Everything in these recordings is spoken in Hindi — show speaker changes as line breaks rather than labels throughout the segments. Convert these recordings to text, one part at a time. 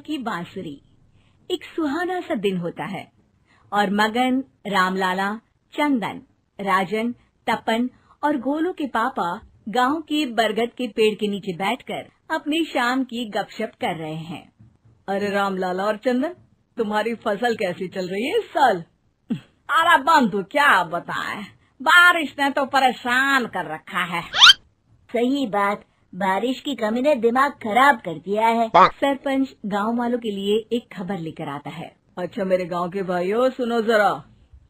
की बांसुरी। एक सुहाना सा दिन होता है और मगन, रामलाला, चंदन, राजन, तपन और गोलू के पापा गांव के बरगद के पेड़ के नीचे बैठकर अपनी शाम की गपशप कर रहे हैं। अरे रामलाला और चंदन, तुम्हारी फसल कैसी चल रही है इस साल? अरे बंधु क्या बताएं, बारिश ने तो परेशान कर रखा है।
सही बात, बारिश की कमी ने दिमाग खराब कर दिया है।
सरपंच गांव वालों के लिए एक खबर लेकर आता है। अच्छा मेरे गांव के भाइयों, सुनो जरा,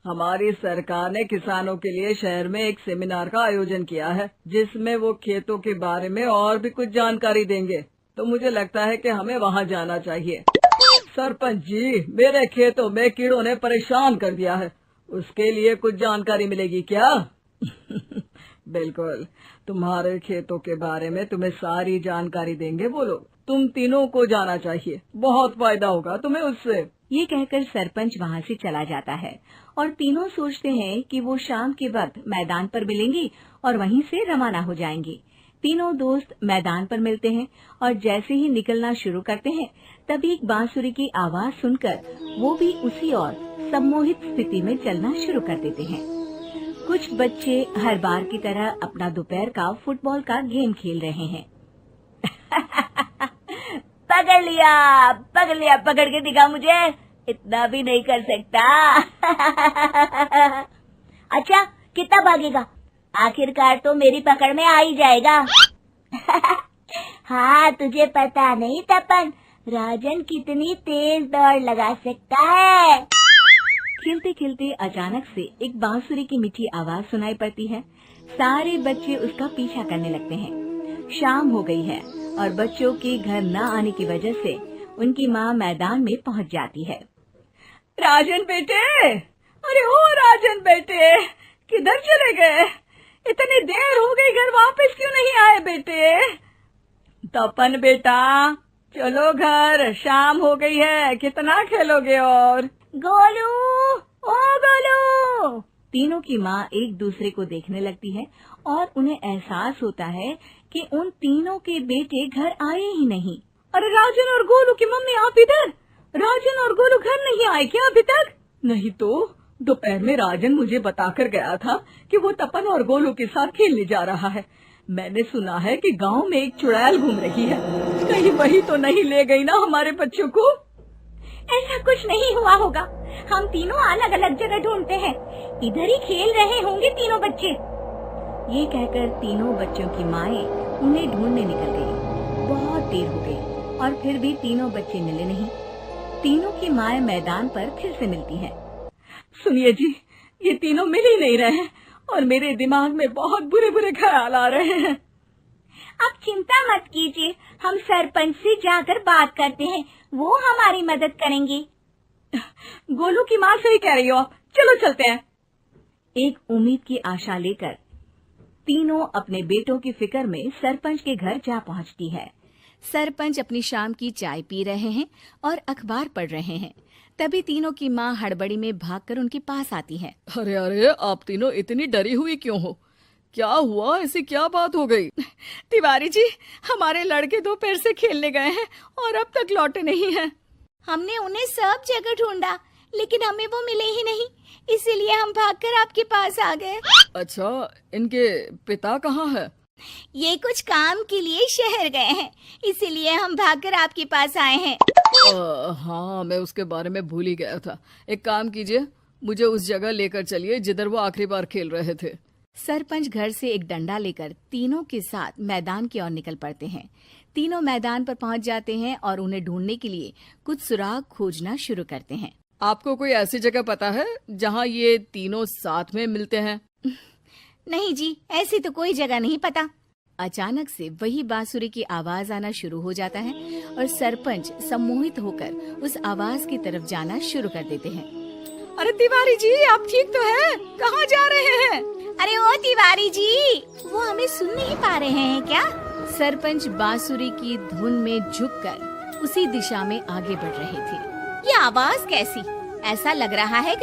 हमारी सरकार ने किसानों के लिए शहर में एक सेमिनार का आयोजन किया है, जिसमें वो खेतों के बारे में और भी कुछ जानकारी देंगे। तो मुझे लगता है कि हमें वहां जाना चाहिए। सरपंच जी, मेरे खेतों में कीड़ों ने परेशान कर दिया है, उसके लिए कुछ जानकारी मिलेगी क्या? बिल्कुल, तुम्हारे खेतों के बारे में तुम्हें सारी जानकारी देंगे वो लोग। तुम तीनों को जाना चाहिए, बहुत फायदा होगा तुम्हें उससे। ये कहकर सरपंच वहाँ से चला जाता है और तीनों सोचते हैं कि वो शाम के वक्त मैदान पर मिलेंगे और वहीं से रवाना हो जाएंगे। तीनों दोस्त मैदान पर मिलते हैं और जैसे ही निकलना शुरू करते हैं तभी एक बांसुरी की आवाज सुनकर वो भी उसी ओर सम्मोहित स्थिति में चलना शुरू कर देते हैं। कुछ बच्चे हर बार की तरह अपना दोपहर का फुटबॉल का गेम खेल रहे हैं।
पकड़ लिया, पकड़ के दिखा मुझे, इतना भी नहीं कर सकता। अच्छा, कितना भागेगा? आखिरकार तो मेरी पकड़ में आ ही जाएगा। हाँ, तुझे पता नहीं तपन, राजन कितनी तेज दौड़ लगा सकता है।
खेलते खेलते अचानक से एक बांसुरी की मीठी आवाज सुनाई पड़ती है। सारे बच्चे उसका पीछा करने लगते हैं। शाम हो गई है और बच्चों के घर न आने की वजह से उनकी माँ मैदान में पहुँच जाती है। राजन बेटे, अरे ओ राजन बेटे, किधर चले गए? इतनी देर हो गई, घर वापस क्यों नहीं आए बेटे? तपन बेटा, चलो घर, शाम हो गई है, कितना खेलोगे? और
गोलू, ओ गोलू!
तीनों की माँ एक दूसरे को देखने लगती है और उन्हें एहसास होता है कि उन तीनों के बेटे घर आए ही नहीं। अरे राजन और गोलू की मम्मी, आप इधर? राजन और गोलू घर नहीं आए क्या अभी तक? नहीं तो दोपहर में राजन मुझे बताकर गया था कि वो तपन और गोलू के साथ खेलने जा रहा है। मैंने सुना है कि गांव में एक चुड़ैल घूम रही है, कहीं वही तो नहीं ले गई ना हमारे बच्चों को? ऐसा कुछ नहीं हुआ होगा, हम तीनों अलग अलग जगह ढूंढते हैं, इधर ही खेल रहे होंगे तीनों बच्चे। ये कहकर तीनों बच्चों की माएं उन्हें ढूंढने निकल गई। बहुत देर हो गई और फिर भी तीनों बच्चे मिले नहीं। तीनों की माएं मैदान पर फिर से मिलती हैं। सुनिए जी, ये तीनों मिल ही नहीं रहे और मेरे दिमाग में बहुत बुरे बुरे ख्याल आ रहे हैं।
आप चिंता मत कीजिए, हम सरपंच से जाकर बात करते हैं, वो हमारी मदद करेंगे।
गोलू की माँ सही कह रही हो, चलो चलते हैं। एक उम्मीद की आशा लेकर तीनों अपने बेटों की फिक्र में सरपंच के घर जा पहुंचती है।
सरपंच अपनी शाम की चाय पी रहे हैं और अखबार पढ़ रहे हैं। तभी तीनों की माँ हड़बड़ी में भागकर उनके पास आती है।
अरे अरे, आप तीनों इतनी डरी हुई क्यों हो? क्या हुआ? ऐसी क्या बात हो गई?
तिवारी जी, हमारे लड़के दोपहर से खेलने गए हैं और अब तक लौटे नहीं हैं।
हमने उन्हें सब जगह ढूंढा, लेकिन हमें वो मिले ही नहीं, इसीलिए हम भागकर आपके पास आ गए।
अच्छा, इनके पिता कहाँ है?
ये कुछ काम के लिए शहर गए हैं, इसीलिए हम भागकर आपके पास आए हैं।
हाँ, मैं उसके बारे में भूल ही गया था। एक काम कीजिए, मुझे उस जगह लेकर चलिए जिधर वो आखिरी बार खेल रहे थे।
सरपंच घर से एक डंडा लेकर तीनों के साथ मैदान की ओर निकल पड़ते हैं। तीनों मैदान पर पहुंच जाते हैं और उन्हें ढूंढने के लिए कुछ सुराग खोजना शुरू करते हैं।
आपको कोई ऐसी जगह पता है जहाँ ये तीनों साथ में मिलते हैं?
नहीं जी, ऐसी तो कोई जगह नहीं पता।
अचानक से वही बांसुरी की आवाज आना शुरू हो जाता है और सरपंच सम्मोहित होकर उस आवाज की तरफ जाना शुरू कर देते हैं।
अरे तिवारी जी, आप ठीक तो हैं? कहाँ जा रहे हैं?
अरे ओ तिवारी जी, वो हमें सुन नहीं पा रहे हैं क्या?
सरपंच बांसुरी की धुन में झुककर उसी दिशा में आगे बढ़ रहे थे।
ये आवाज कैसी? ऐसा लग रहा है कि